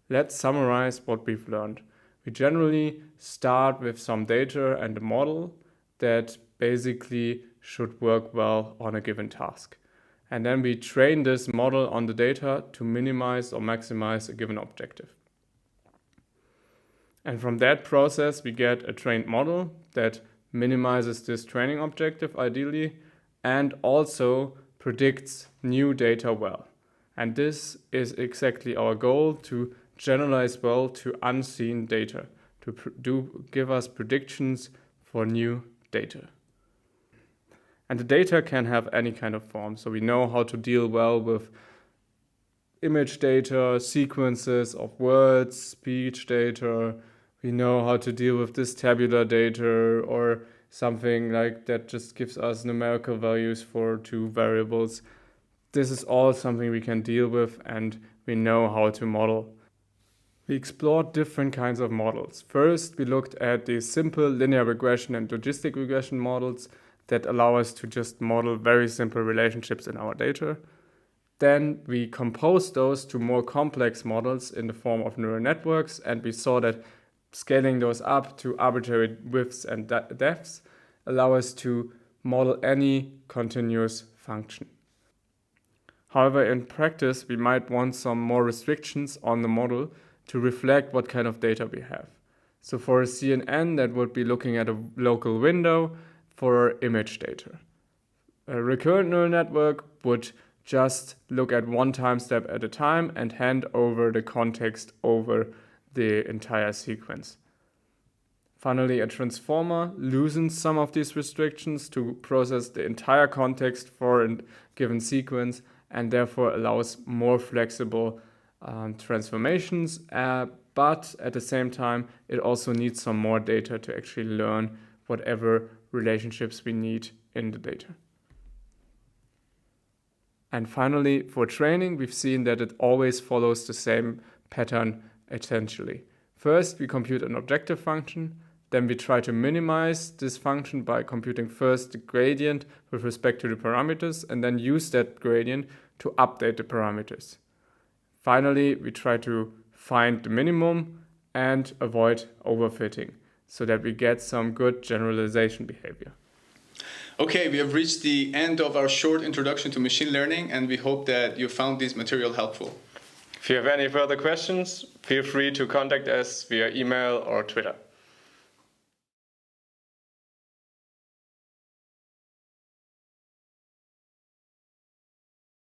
let's summarize what we've learned. We generally start with some data and a model that basically should work well on a given task. And then we train this model on the data to minimize or maximize a given objective. And from that process, we get a trained model that minimizes this training objective ideally and also predicts new data well. And this is exactly our goal, to generalize well to unseen data, to give us predictions for new data. And the data can have any kind of form. So we know how to deal well with image data, sequences of words, speech data. We know how to deal with this tabular data or something like that just gives us numerical values for two variables. This is all something we can deal with and we know how to model. We explored different kinds of models. First, we looked at the simple linear regression and logistic regression models that allow us to just model very simple relationships in our data. Then we composed those to more complex models in the form of neural networks, and we saw that scaling those up to arbitrary widths and depths allow us to model any continuous function. However, in practice, we might want some more restrictions on the model to reflect what kind of data we have. So for a CNN, that would be looking at a local window for image data. A recurrent neural network would just look at one time step at a time and hand over the context over the entire sequence. Finally, a transformer loosens some of these restrictions to process the entire context for a given sequence and therefore allows more flexible transformations, but at the same time it also needs some more data to actually learn whatever relationships we need in the data. And finally, for training, we've seen that it always follows the same pattern essentially. First, we compute an objective function, then we try to minimize this function by computing first the gradient with respect to the parameters and then use that gradient to update the parameters. Finally, we try to find the minimum and avoid overfitting so that we get some good generalization behavior. Okay, we have reached the end of our short introduction to machine learning, and we hope that you found this material helpful. If you have any further questions, feel free to contact us via email or Twitter.